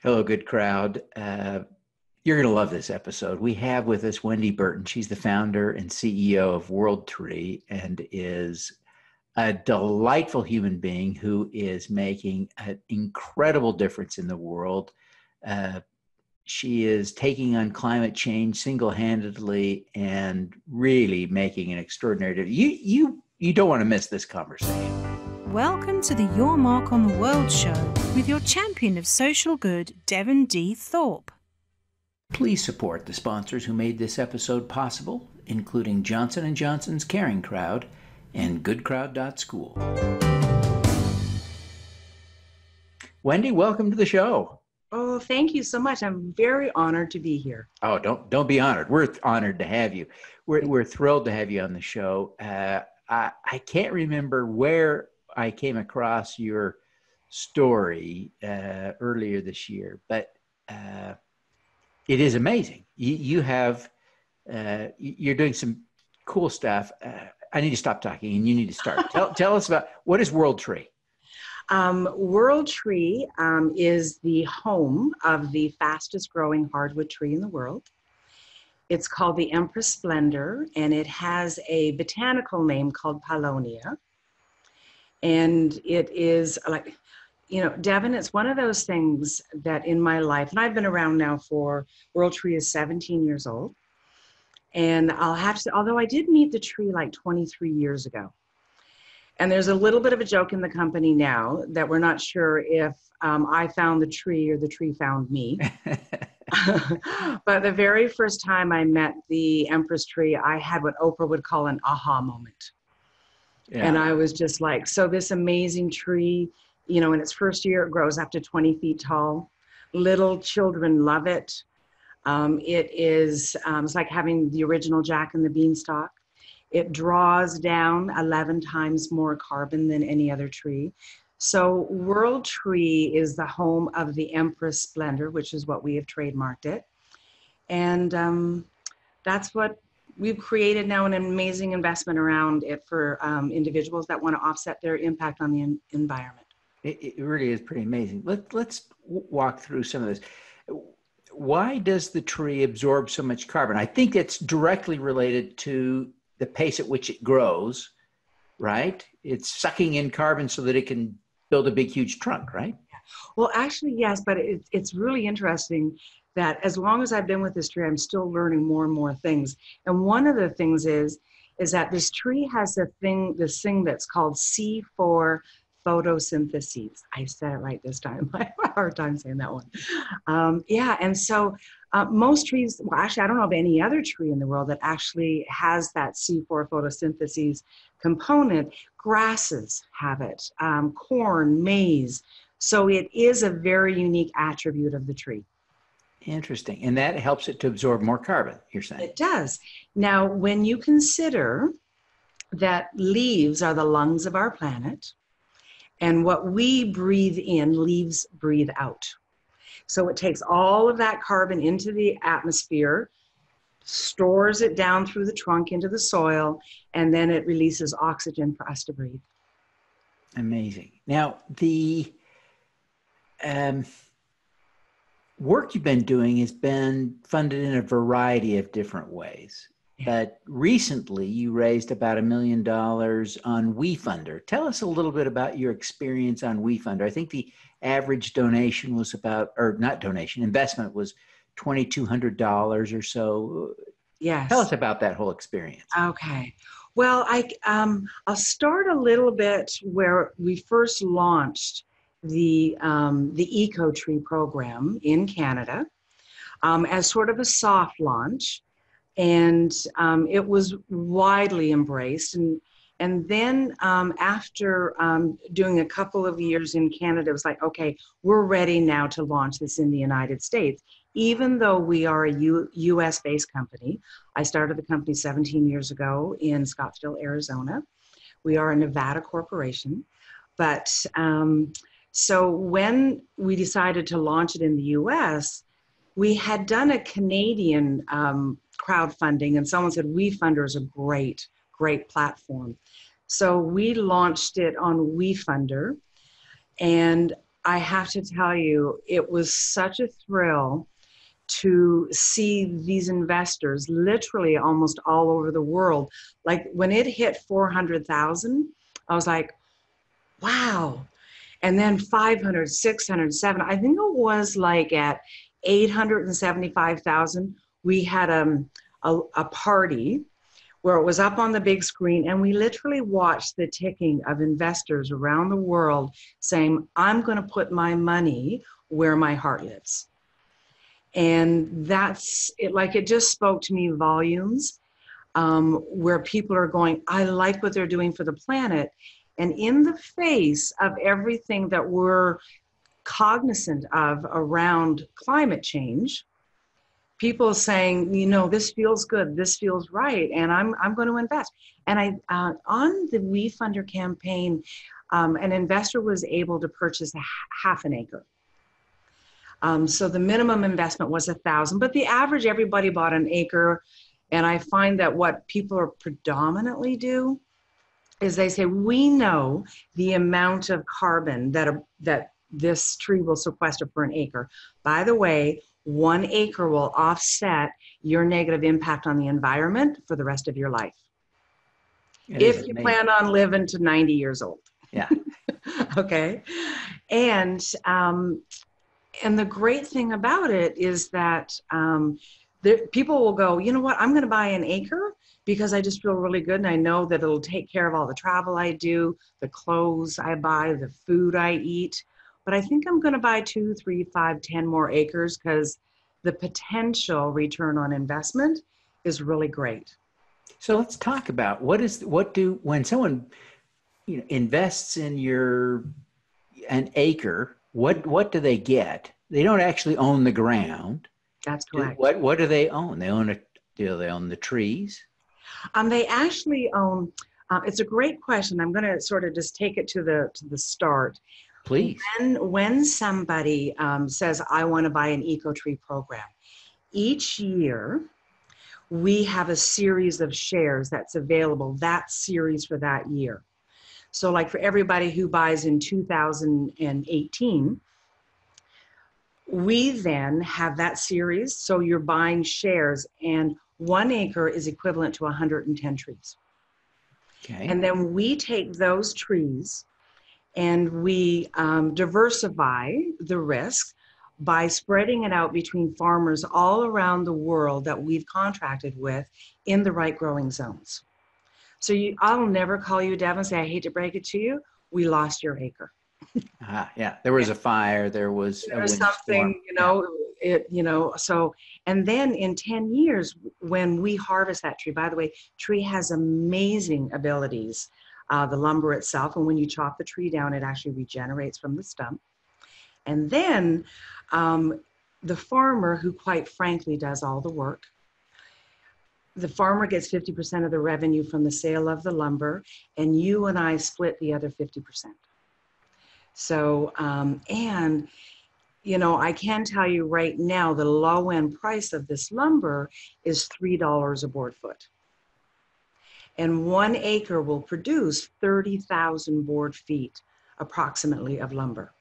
Hello, good crowd. You're going to love this episode. We have with us Wendy Burton. She's the founder and CEO of World Tree and is a delightful human being who is making an incredible difference in the world. She is taking on climate change single-handedly and really making an extraordinary difference. You don't want to miss this conversation. Welcome to the Your Mark on the World show with your champion of social good, Devin D. Thorpe. Please support the sponsors who made this episode possible, including Johnson & Johnson's Caring Crowd and GoodCrowd.school. Wendy, welcome to the show. Oh, thank you so much. I'm very honored to be here. Oh, don't be honored. We're honored to have you. We're thrilled to have you on the show. I can't remember where I came across your story earlier this year, but it is amazing. You're doing some cool stuff. I need to stop talking and you need to start. Tell us about, what is World Tree? World Tree is the home of the fastest growing hardwood tree in the world. It's called the Empress Splendor, and it has a botanical name called Paulownia. And it is like, Devin, it's one of those things that in my life, and I've been around now for, World Tree is 17 years old. And I'll have to say, although I did meet the tree like 23 years ago. And there's a little bit of a joke in the company now that we're not sure if I found the tree or the tree found me. But the very first time I met the Empress tree, I had what Oprah would call an aha moment. Yeah. And I was just like, so this amazing tree, in its first year, it grows up to 20 feet tall. Little children love it. It's like having the original Jack and the Beanstalk. It draws down 11 times more carbon than any other tree. So World Tree is the home of the Empress Splendor, which is what we have trademarked it. And that's what we've created now, an amazing investment around it for individuals that want to offset their impact on the environment. It really is pretty amazing. Let's walk through some of this. Why does the tree absorb so much carbon? I think it's directly related to the pace at which it grows, right? It's sucking in carbon so that it can build a big, huge trunk, right? Well, actually, yes, but it's really interesting that as long as I've been with this tree, I'm still learning more and more things. And one of the things is that this tree has this thing that's called C4 photosynthesis. I said it right this time. I have a hard time saying that one. And so most trees, well, actually, I don't know of any other tree in the world that actually has that C4 photosynthesis component. Grasses have it, corn, maize. So it is a very unique attribute of the tree. Interesting. And that helps it to absorb more carbon, you're saying? It does. Now, when you consider that leaves are the lungs of our planet, and what we breathe in, leaves breathe out. So it takes all of that carbon into the atmosphere, stores it down through the trunk into the soil, and then it releases oxygen for us to breathe. Amazing. Now, the work you've been doing has been funded in a variety of different ways. But recently, you raised about $1 million on Wefunder. Tell us a little bit about your experience on Wefunder. I think the average donation was investment was $2,200 or so. Yes. Tell us about that whole experience. Okay. Well, I'll start a little bit where we first launched the Eco Tree program in Canada as sort of a soft launch. And it was widely embraced. And then after doing a couple of years in Canada, it was like, okay, we're ready now to launch this in the United States. Even though we are a US-based company, I started the company 17 years ago in Scottsdale, Arizona. We are a Nevada corporation. But so when we decided to launch it in the US, we had done a Canadian crowdfunding, and someone said Wefunder is a great platform. So we launched it on Wefunder, and I have to tell you, it was such a thrill to see these investors literally almost all over the world. Like when it hit 400,000, I was like, wow. And then 500, 600, 700, I think it was like at 875,000, we had a party where it was up on the big screen, and we literally watched the ticking of investors around the world saying, I'm going to put my money where my heart lives. And that's it. Like, it just spoke to me volumes, where people are going, I like what they're doing for the planet. And in the face of everything that we're cognizant of around climate change, people saying, you know, this feels good, this feels right, and I'm going to invest. And on the Wefunder campaign, an investor was able to purchase half an acre. So the minimum investment was 1,000, but the average, everybody bought an acre. And I find that what people are predominantly do is they say, we know the amount of carbon that this tree will sequester per an acre. By the way, 1 acre will offset your negative impact on the environment for the rest of your life. If you plan on living to 90 years old. Yeah. Okay. And the great thing about it is that people will go, you know what, I'm going to buy an acre because I just feel really good. And I know that it'll take care of all the travel I do, the clothes I buy, the food I eat. But I think I'm going to buy 2, 3, 5, 10 more acres because the potential return on investment is really great. So let's talk about when someone invests in an acre, what do they get? They don't actually own the ground. That's correct. What do they own? Do they own the trees? They actually own. It's a great question. I'm going to sort of just take it to the start. Please. When somebody says, I want to buy an eco-tree program, each year we have a series of shares that's available, that series for that year. So like for everybody who buys in 2018, we then have that series. So you're buying shares, and 1 acre is equivalent to 110 trees. Okay. And then we take those trees and we diversify the risk by spreading it out between farmers all around the world that we've contracted with in the right growing zones. So I'll never call you, Devin, and say, I hate to break it to you, we lost your acre. Yeah, there was a fire, there was something, so, and then in 10 years, when we harvest that tree, by the way, tree has amazing abilities, the lumber itself, and when you chop the tree down, it actually regenerates from the stump. And then the farmer, who quite frankly does all the work, the farmer gets 50% of the revenue from the sale of the lumber, and you and I split the other 50%. So, I can tell you right now, the low end price of this lumber is $3 a board foot. And 1 acre will produce 30,000 board feet approximately of lumber.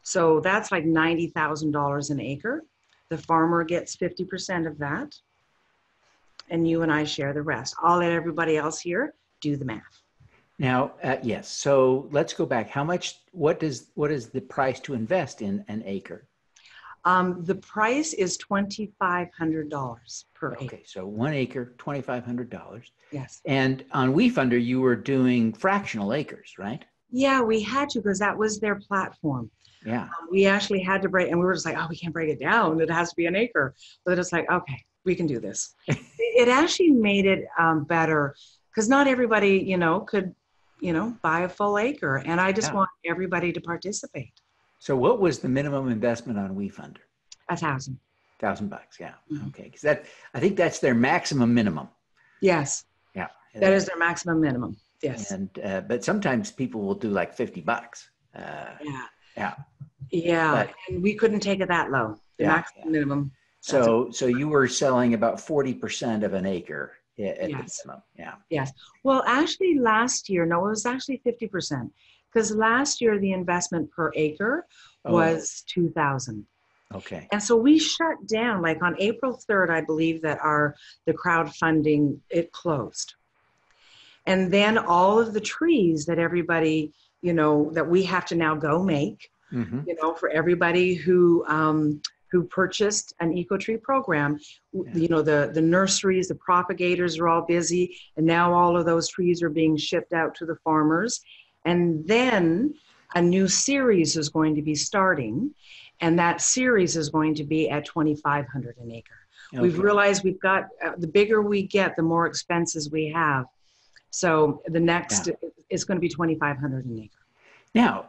So that's like $90,000 an acre. The farmer gets 50% of that, and you and I share the rest. I'll let everybody else here do the math. Now, yes. So let's go back. What is the price to invest in an acre? The price is $2,500 per acre. Okay, so 1 acre, $2,500. Yes. And on Wefunder, you were doing fractional acres, right? Yeah, we had to, because that was their platform. Yeah. We actually had to break, and we were just like, oh, we can't break it down. It has to be an acre. But it's like, okay, we can do this. It actually made it better, because not everybody, could, buy a full acre. And I just want everybody to participate. So what was the minimum investment on Wefunder? $1,000. $1,000, yeah. Mm-hmm. Okay, because I think that's their maximum minimum. Yes. Yeah. That is their maximum minimum. Yes. And but sometimes people will do like $50. Yeah. But, and we couldn't take it that low. The maximum minimum. So you were selling about 40% of an acre at the minimum. Yeah. Yes. Well, actually last year, no, it was actually 50%. because last year the investment per acre was $2,000. Okay. And so we shut down, like on April 3rd, I believe that the crowdfunding, it closed. And then all of the trees that everybody, that we have to now go make, for everybody who purchased an eco-tree program, the nurseries, the propagators are all busy, and now all of those trees are being shipped out to the farmers. And then a new series is going to be starting, and that series is going to be at $2,500 an acre. Okay. We've realized we've got, the bigger we get, the more expenses we have. So the next is going to be $2,500 an acre. Now,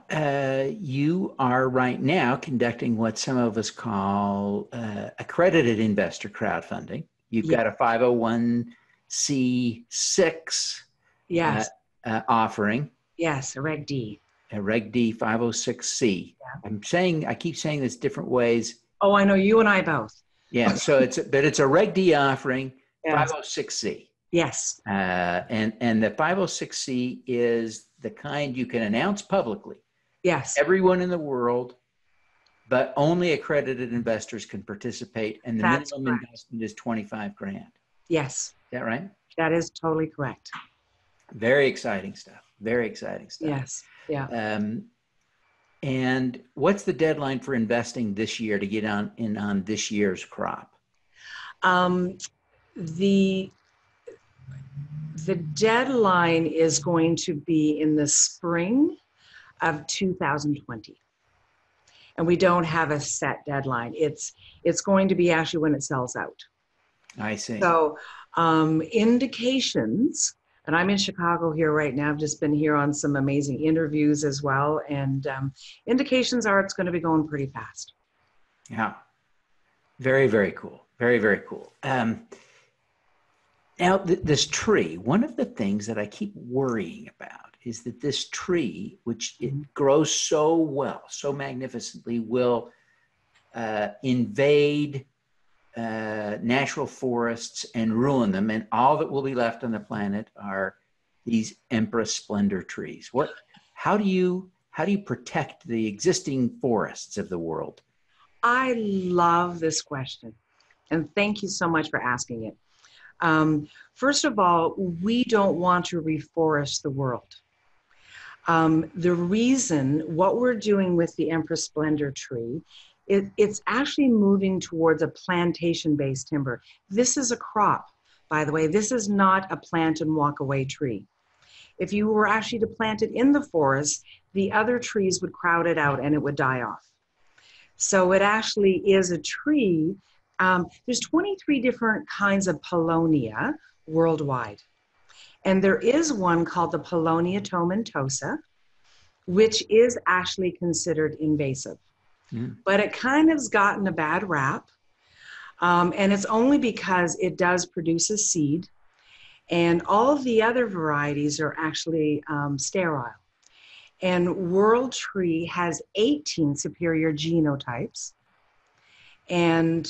you are right now conducting what some of us call accredited investor crowdfunding. You've got a 501c6 offering. Yes, a Reg D. A Reg D 506c. Yeah. I keep saying this different ways. Oh, I know, you and I both. Yeah, so it's a Reg D offering, 506c. Yes. And the 506c is the kind you can announce publicly. Yes. Everyone in the world, but only accredited investors can participate, and the minimum investment is $25,000. Yes. Is that right? That is totally correct. Very exciting stuff. Very exciting stuff. Yes. Yeah. And what's the deadline for investing this year to get on this year's crop? The deadline is going to be in the spring of 2020. And we don't have a set deadline. It's going to be actually when it sells out. I see. So indications, and I'm in Chicago here right now. I've just been here on some amazing interviews as well. And indications are it's going to be going pretty fast. Yeah. Very, very cool. Very, very cool. Now, this tree, one of the things that I keep worrying about is that this tree, which it grows so well, so magnificently, will invade natural forests and ruin them. And all that will be left on the planet are these Empress Splendor trees. How do you protect the existing forests of the world? I love this question. And thank you so much for asking it. First of all, we don't want to reforest the world. The reason, what we're doing with the Empress Splendor tree, it's actually moving towards a plantation-based timber. This is a crop, by the way. This is not a plant and walk away tree. If you were actually to plant it in the forest, the other trees would crowd it out and it would die off. So it actually is a tree. There's 23 different kinds of paulownia worldwide. And there is one called the Paulownia tomentosa, which is actually considered invasive. But it kind of has gotten a bad rap. And it's only because it does produce a seed. And all of the other varieties are actually sterile. And World Tree has 18 superior genotypes, and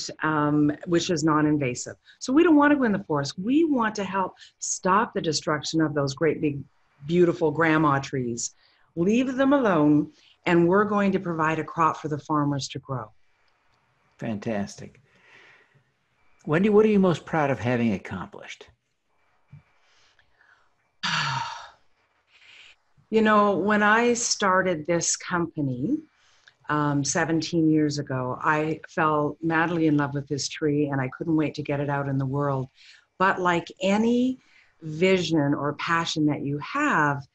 which is non-invasive. So we don't want to go in the forest. We want to help stop the destruction of those great big, beautiful grandma trees. Leave them alone, and we're going to provide a crop for the farmers to grow. Fantastic. Wendy, what are you most proud of having accomplished? When I started this company 17 years ago, I fell madly in love with this tree and I couldn't wait to get it out in the world. But like any vision or passion that you have,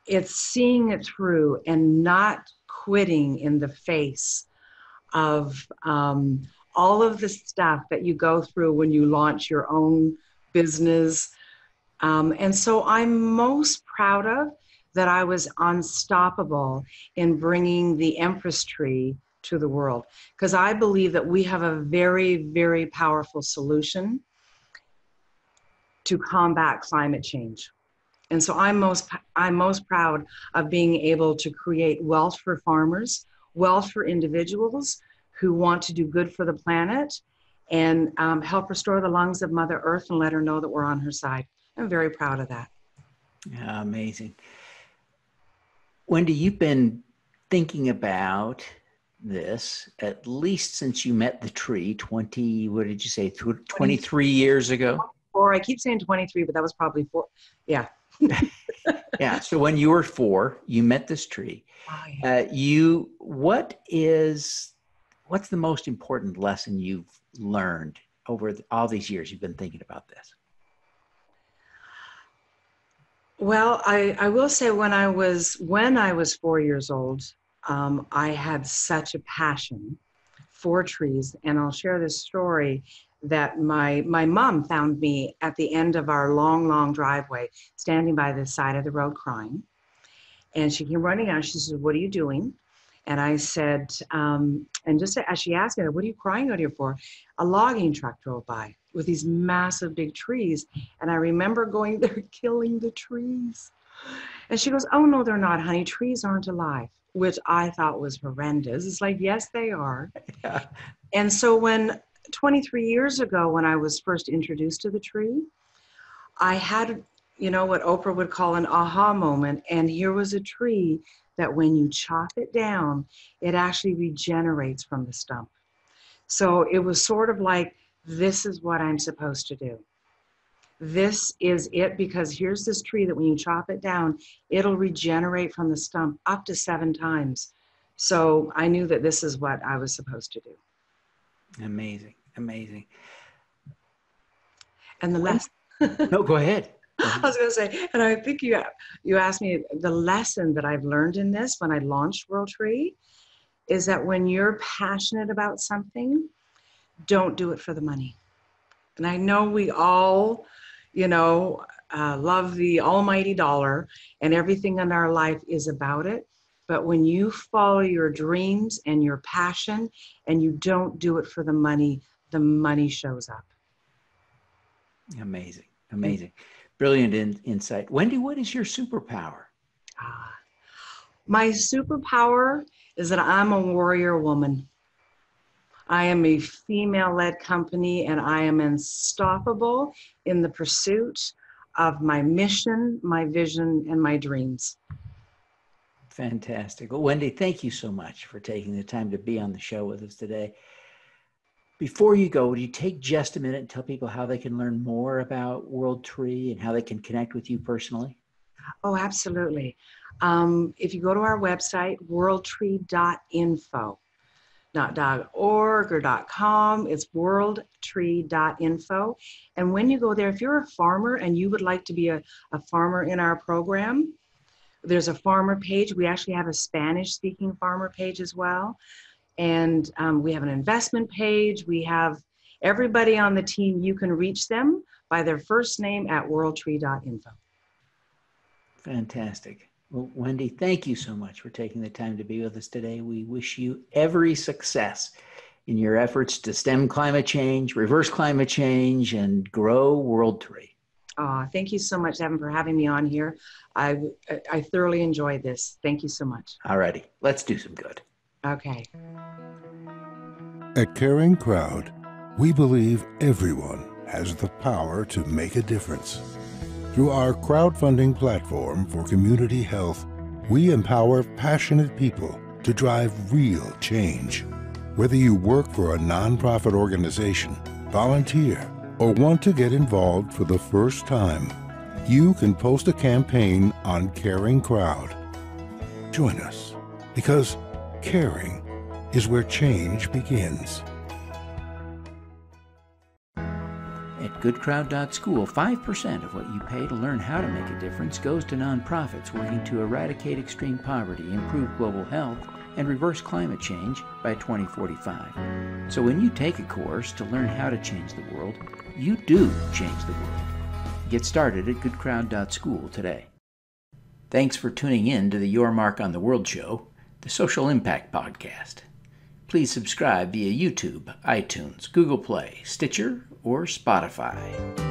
it's seeing it through and not quitting in the face of all of the stuff that you go through when you launch your own business. And so I'm most proud of that I was unstoppable in bringing the Empress tree to the world, because I believe that we have a very, very powerful solution to combat climate change. And so I'm most proud of being able to create wealth for farmers, wealth for individuals who want to do good for the planet, and help restore the lungs of Mother Earth and let her know that we're on her side. I'm very proud of that. Yeah, amazing. Wendy, you've been thinking about this at least since you met the tree 20, what did you say, 23 years ago? Or I keep saying 23, but that was probably 4. Yeah. Yeah. So when you were 4, you met this tree. Oh, yeah. What's the most important lesson you've learned over all these years you've been thinking about this? Well, I will say when I was 4 years old, I had such a passion for trees, and I'll share this story that my mom found me at the end of our long driveway, standing by the side of the road crying, and she came running out. She said, "What are you doing?" And I said, and just as she asked me, "What are you crying out here for?" A logging truck drove by with these massive big trees, and I remember going there killing the trees. And she goes, "Oh no, they're not, honey. Trees aren't alive," which I thought was horrendous. It's like, yes, they are. Yeah. And so when 23 years ago, when I was first introduced to the tree, I had, what Oprah would call an aha moment. And here was a tree that when you chop it down, it actually regenerates from the stump. So it was sort of like, this is what I'm supposed to do. This is it, because here's this tree that when you chop it down, it'll regenerate from the stump up to 7 times. So I knew that this is what I was supposed to do. Amazing. Amazing. And the lesson. No, go ahead. I was going to say, and I think you asked me, the lesson that I've learned in this when I launched World Tree is that when you're passionate about something, don't do it for the money. And I know we all, love the almighty dollar, and everything in our life is about it. But when you follow your dreams and your passion and you don't do it for the money shows up. Amazing. Amazing. Brilliant insight. Wendy, what is your superpower? My superpower is that I'm a warrior woman. I am a female-led company, and I am unstoppable in the pursuit of my mission, my vision, and my dreams. Fantastic. Well, Wendy, thank you so much for taking the time to be on the show with us today. Before you go, would you take just a minute and tell people how they can learn more about World Tree and how they can connect with you personally? Oh, absolutely. If you go to our website, worldtree.info, not .org or .com, it's worldtree.info. And when you go there, if you're a farmer and you would like to be a farmer in our program, there's a farmer page. We actually have a Spanish-speaking farmer page as well. And we have an investment page. We have everybody on the team. You can reach them by their first name at worldtree.info. Fantastic. Well, Wendy, thank you so much for taking the time to be with us today. We wish you every success in your efforts to stem climate change, reverse climate change, and grow World Tree. Thank you so much, Devin, for having me on here. I thoroughly enjoyed this. Thank you so much. All righty. Let's do some good. Okay. At Caring Crowd, we believe everyone has the power to make a difference. Through our crowdfunding platform for community health, we empower passionate people to drive real change. Whether you work for a nonprofit organization, volunteer, or want to get involved for the first time, you can post a campaign on Caring Crowd. Join us, because caring is where change begins. At GoodCrowd.school, 5% of what you pay to learn how to make a difference goes to nonprofits working to eradicate extreme poverty, improve global health, and reverse climate change by 2045. So when you take a course to learn how to change the world, you do change the world. Get started at GoodCrowd.school today. Thanks for tuning in to the Your Mark on the World show, the Social Impact Podcast. Please subscribe via YouTube, iTunes, Google Play, Stitcher, or Spotify.